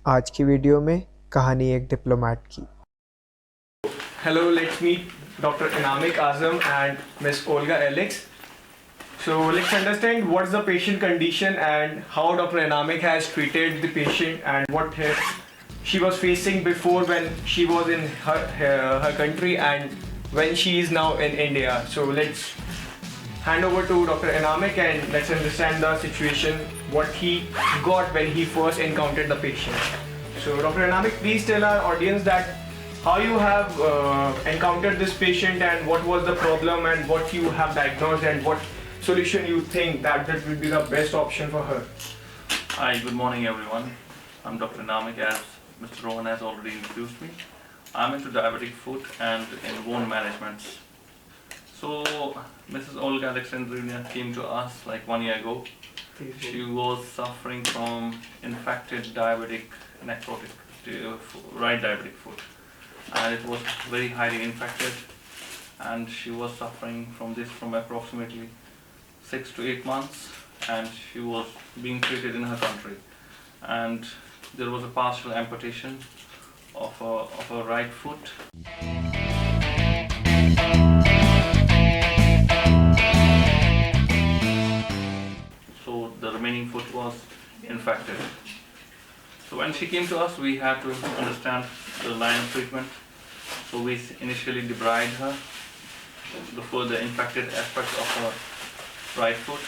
आज की वीडियो में कहानी एक डिप्लोमेट की। Hello, let's meet Dr. Anamik Azam and Miss Olga Alex. So let's understand what's the patient condition and how Dr. Anamik has treated the patient and what she was facing before when she was in her country and when she is now in India. So let's hand over to Dr. Anamik and let's understand the situation, what he got when he first encountered the patient. So Dr. Anamik, please tell our audience that how you have encountered this patient and what was the problem and what you have diagnosed and what solution you think that would be the best option for her. Hi, good morning everyone. I'm Dr. Namik, as Mr. Rohan has already introduced me. I'm into diabetic foot and in wound management. So Mrs. Olga Alexandrina came to us like 1 year ago. She was suffering from infected diabetic necrotic right diabetic foot, and it was very highly infected, and she was suffering from this from approximately 6 to 8 months, and she was being treated in her country, and there was a partial amputation of her right foot. So the remaining foot was infected. So when she came to us, we had to understand the line of treatment. So we initially debrided her, the infected aspect of her right foot,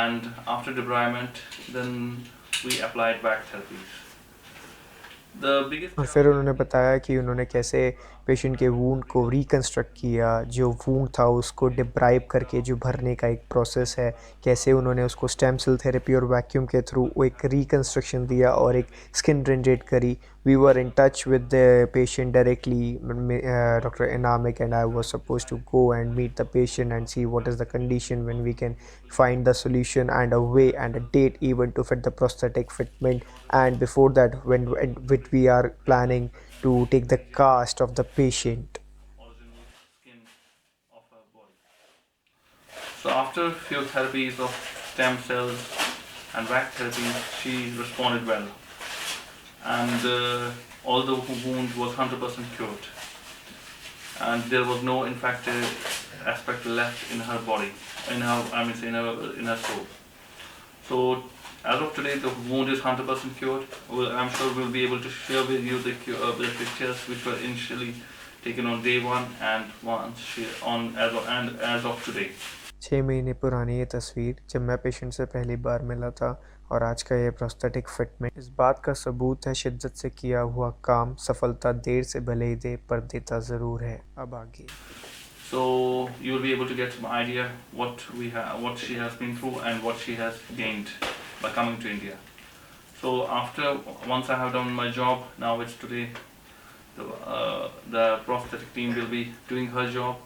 and after debridement, then we applied back therapies. The biggest और फिर उन्होंने बताया कि उन्होंने कैसे patient के wound को reconstruct किया, जो वूंड था उसको डिब्राइब करके जो भरने का एक प्रोसेस है, कैसे उन्होंने उसको स्टेम सेल थेरेपी और वैक्यूम के थ्रू वो एक रिकंस्ट्रक्शन दिया और एक स्किन जनरेट करी. We were in touch with the patient directly, Dr. Anamik and I was supposed to go and meet the patient and see what is the condition, when we can find the solution and a way and a date even to fit the prosthetic fitment. And before that, when we are planning to take the cast of the patient. original skin of her body. So after few therapies of stem cells and VAC therapies, she responded well, and all the wound was 100% cured, and there was no infected aspect left in her body, in her in her soul. So as of today, the wound is 100% cured. I'm sure we'll be able to share with you the pictures which were initially taken on day one and once she on as of today. 6 महीने पुरानी ये तस्वीर जब मैं patient से पहली बार मिला था और आज का ये प्रोस्थेटिक फिटमेंट इस बात का सबूत है शिद्दत से किया हुआ काम सफलता देर से भले ही दे पर देता ज़रूर है. अब आगे. So you'll be able to get some idea what she has been through and what she has gained by coming to India. So once I have done my job, now it's today the prosthetic team will be doing her job.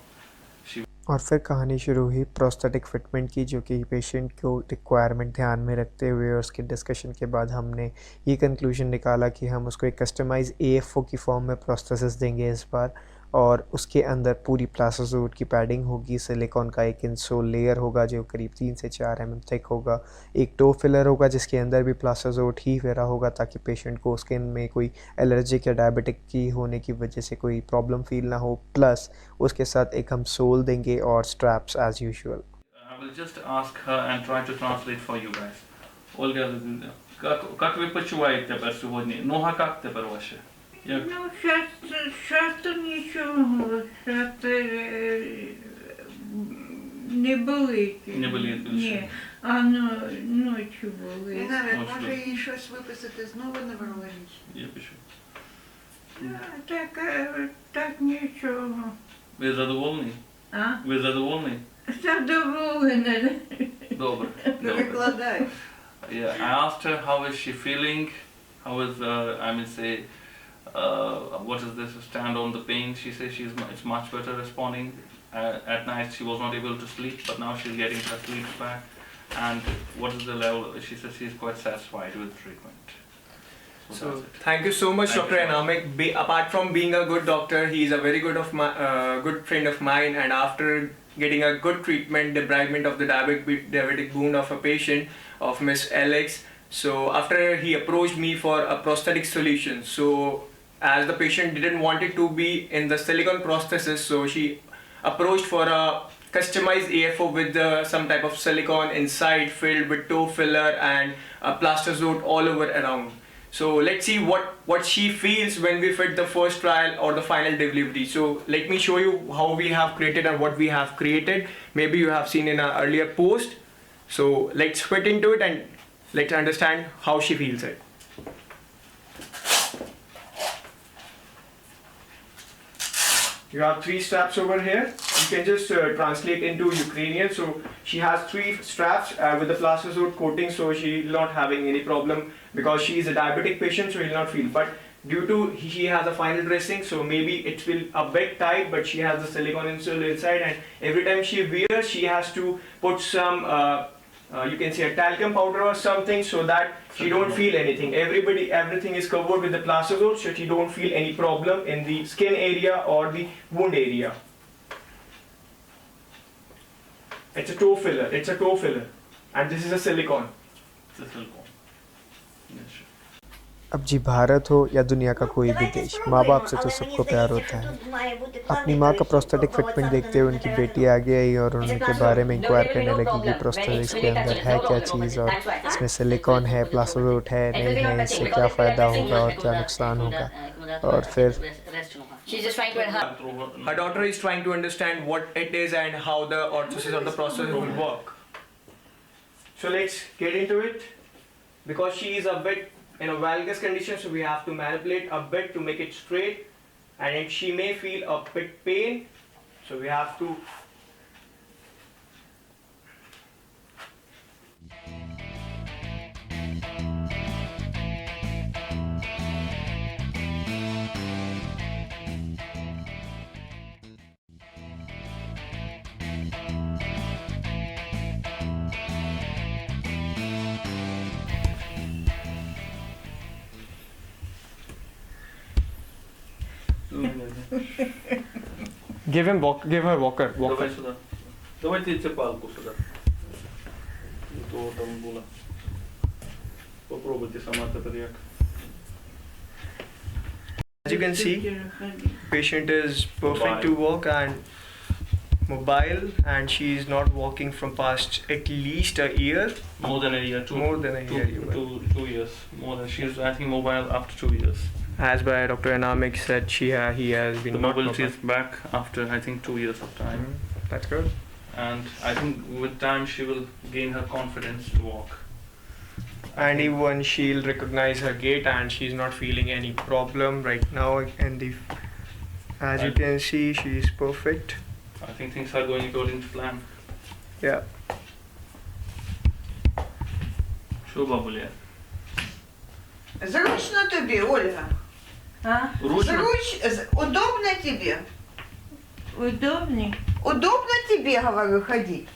और फिर कहानी शुरू हुई prosthetic fitment की, जो कि patient को requirement ध्यान में रखते हुए और उसके डिस्कशन के बाद हमने ये कंक्लूजन निकाला कि हम उसको एक कस्टमाइज AFO की फॉर्म में प्रोस्थेसिस देंगे इस बार, और उसके अंदर पूरी प्लास्टोजोट की पैडिंग होगी, सिलिकॉन का एक इंसोल लेयर होगा जो करीब 3 से 4 mm थिक होगा, एक टो फिलर होगा जिसके अंदर भी प्लास्टोजोट ही फिरा होगा ताकि पेशेंट को स्किन में कोई एलर्जिक या डायबिटिक की होने की वजह से कोई प्रॉब्लम फील ना हो, प्लस उसके साथ एक हम सोल देंगे और straps as usual. I will just ask her and try to translate for you guys. Olga, как вы почуваєте тепер сьогодні? Нога як тепер ваша? Як? Ну, щас нічого, щас не болить. Не болить більше? Ні, а ночі болить. Навіть Може, може їй щось виписати знову неврологічне? Я пишу. Так нічого. Ви задоволений? А? Ви задоволений? Задоволена. Добре. Добре. Перекладай. Yeah, I asked her how is she feeling, how is what is this stand on the pain. She says it's much better responding. At night she was not able to sleep, but now she's getting her sleep back. And what is the level? She says she's quite satisfied with the treatment. So that's it. thank you so much, Thank Dr. you so much. Anamik. Apart from being a good doctor, he is a very good friend of mine. And after getting a good treatment, debridement of the diabetic wound of a patient of Miss Alex, So after he approached me for a prosthetic solution, so as the patient didn't want it to be in the silicone prosthesis, so she approached for a customized AFO with some type of silicone inside filled with toe filler and a plastisode all over around. So let's see what she feels when we fit the first trial or the final delivery. So let me show you how we have created and what we have created. Maybe you have seen in an earlier post. So let's fit into it and let's understand how she feels it. You have 3 straps over here. You can just translate into Ukrainian. So she has 3 straps with the plastisode coating, so she will not having any problem because she is a diabetic patient, so he will not feel. But due to she has a final dressing, so maybe it will a bit tight, but she has the silicone insole inside, and every time she wears, she has to put some you can say a talcum powder or something, so that she don't feel anything. Everything is covered with the plastisode, so she don't feel any problem in the skin area or the wound area. It's a toe filler, and this is a silicone. It's a silicone. Yes, sure. अब जी भारत हो या दुनिया का कोई भी देश, माँ बाप से तो सबको प्यार होता है। अपनी माँ का प्रोस्थेटिक फिटमेंट देखते हुए उनकी बेटी आगे आई और उनके बारे में इंक्वायर करने लगी कि प्रोस्थेटिक्स के अंदर है क्या चीज़ और इसमें सिलिकॉन है, प्लास्टिक है, नहीं है, इससे क्या फ़ायदा होगा और क्या नुकसान होगा। और फिर Her daughter is trying to understand what it is and how the orthosis or the prosthesis will work. So let's get into it. Because she is a bit in a valgus condition, so we have to manipulate a bit to make it straight, and she may feel a bit pain, so we have to give her walker. Давай сюда. Давайте эти палку сюда. То там было. Попробуйте сама тепер. As you can see, patient is perfect to walk and mobile, and she is not walking from past at least a year. More than a year. More than a year, even. 2 years. More than she is I think mobile after 2 years. As by Dr. Anamik said, he has been The not mobility mobile. is back after I think 2 years of time. That's good. And I think with time she will gain her confidence to walk. And even she'll recognize her gait, and she's not feeling any problem right now. And as you can see, she is perfect. I think things are going according to plan. Yeah. Що, бабуля? Зручно тобі, Ольга? А? Ручно? Удобно тебе? Удобный? Удобно тебе, говорю, ходить?